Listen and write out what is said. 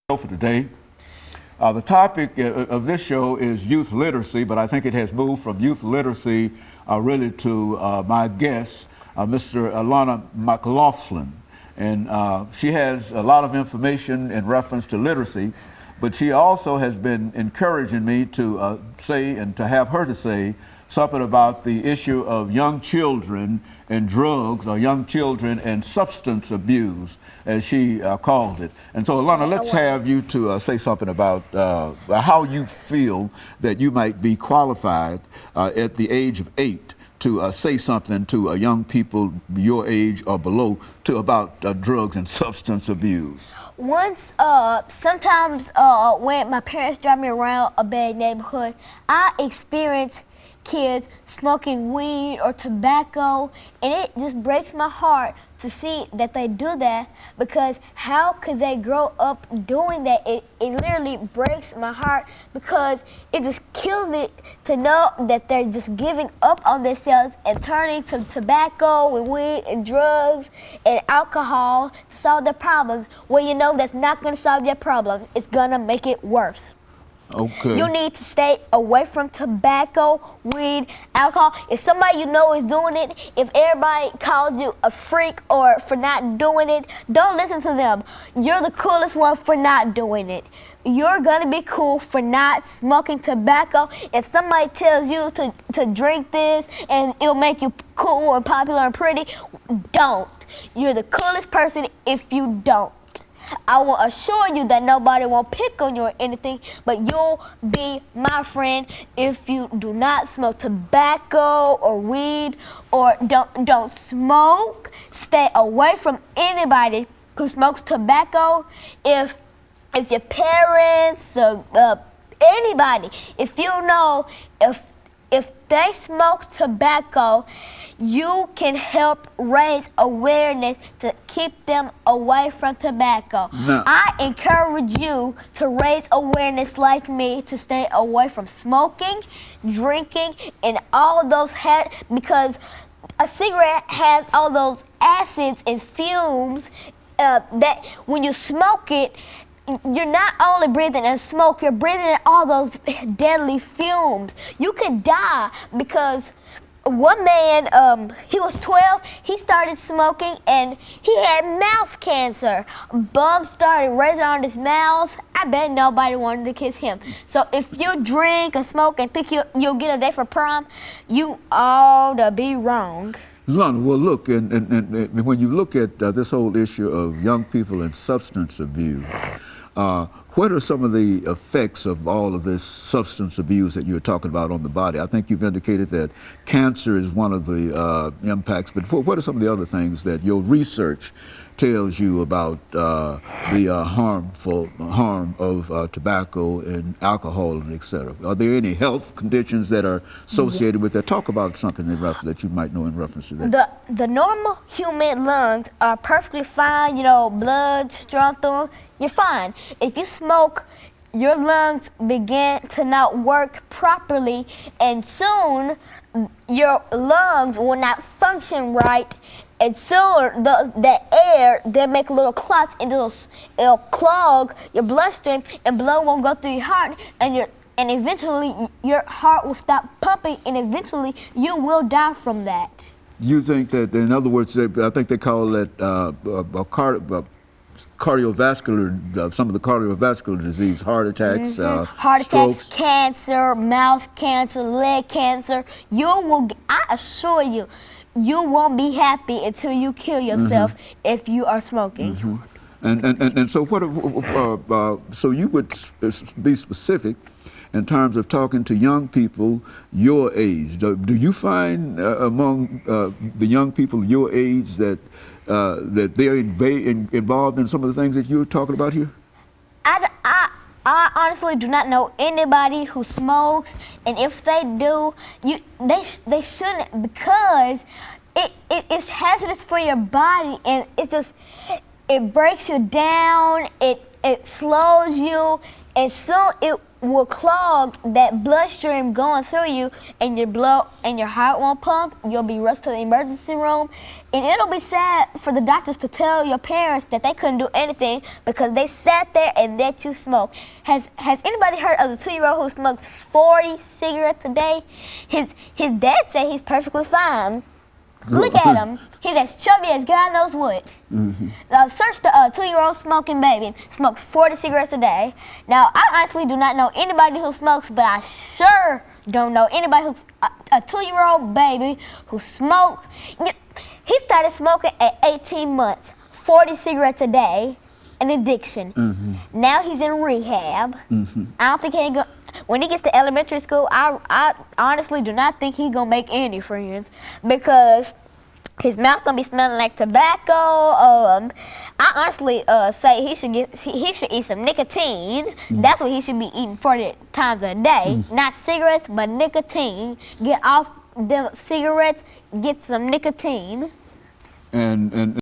For today. The topic of this show is youth literacy, but I think it has moved from youth literacy really to my guest, Mr. Alana McLaughlin. And she has a lot of information in reference to literacy, but she also has been encouraging me to say and to have her to say something about the issue of young children and drugs, or young children and substance abuse, as she called it. And so, Alana, let's have you to say something about how you feel that you might be qualified at the age of 8 to say something to young people your age or below about drugs and substance abuse. Sometimes when my parents drive me around a bad neighborhood, I experience kids smoking weed or tobacco, and it just breaks my heart to see that they do that, because how could they grow up doing that? It literally breaks my heart, because it just kills me to know that they're just giving up on themselves and turning to tobacco and weed and drugs and alcohol to solve their problems, when you know that's not going to solve their problems. It's going to make it worse. Okay. You need to stay away from tobacco, weed, alcohol. If somebody you know is doing it, if everybody calls you a freak or for not doing it, don't listen to them. You're the coolest one for not doing it. You're gonna be cool for not smoking tobacco. If somebody tells you to drink this and it'll make you cool and popular and pretty, don't. You're the coolest person if you don't. I will assure you that nobody won't pick on you or anything, but you'll be my friend if you do not smoke tobacco or weed, or don't smoke. Stay away from anybody who smokes tobacco. If your parents or anybody, if you know if they smoke tobacco, you can help raise awareness to keep them away from tobacco. No. I encourage you to raise awareness like me to stay away from smoking, drinking, and all of those because a cigarette has all those acids and fumes that when you smoke it, you're not only breathing in smoke, you're breathing in all those deadly fumes. You could die, because one man, he was 12, he started smoking and he had mouth cancer. Bumps started raising on his mouth. I bet nobody wanted to kiss him. So if you drink or smoke and think you'll get a day for prom, you ought to be wrong. Lana, well, look, and when you look at this whole issue of young people and substance abuse, what are some of the effects of all of this substance abuse that you're talking about on the body? I think you've indicated that cancer is one of the impacts, but what are some of the other things that your research tells you about the harm of tobacco and alcohol and et cetera? Are there any health conditions that are associated with that? Talk about something that you might know in reference to that. The normal human lungs are perfectly fine, blood, strong through them, you're fine. If you smoke, your lungs begin to not work properly, and soon your lungs will not function right. And soon the air, they make little clots, and it'll clog your bloodstream, and blood won't go through your heart, and eventually your heart will stop pumping, and eventually you will die from that. You think that, in other words, I think they call it cardiovascular, some of the cardiovascular disease, heart attacks, heart strokes. attacks, cancer, mouth cancer, leg cancer. I assure you, you won't be happy until you kill yourself if you are smoking. And so so you would be specific in terms of talking to young people your age. Do you find among the young people your age that they're involved in some of the things that you're talking about here? I honestly do not know anybody who smokes, and if they do, they shouldn't, because it's hazardous for your body, and it breaks you down, it slows you, as soon it will clog that bloodstream going through you, and your blood and your heart won't pump. You'll be rushed to the emergency room, and it'll be sad for the doctors to tell your parents that they couldn't do anything because they sat there and let you smoke. Has anybody heard of the 2-year-old who smokes 40 cigarettes a day? His dad said he's perfectly fine. Look at him. He's as chubby as God knows what. Search the 2-year-old smoking baby. Smokes 40 cigarettes a day. Now, I honestly do not know anybody who smokes, but I sure don't know anybody who's a 2-year-old baby who smokes. He started smoking at 18 months, 40 cigarettes a day, an addiction. Now he's in rehab. I don't think he ain't go. When he gets to elementary school, I honestly do not think he's gonna make any friends because his mouth gonna be smelling like tobacco. I honestly say he should eat some nicotine. That's what he should be eating 40 times a day, not cigarettes, but nicotine. Get off the cigarettes, get some nicotine. And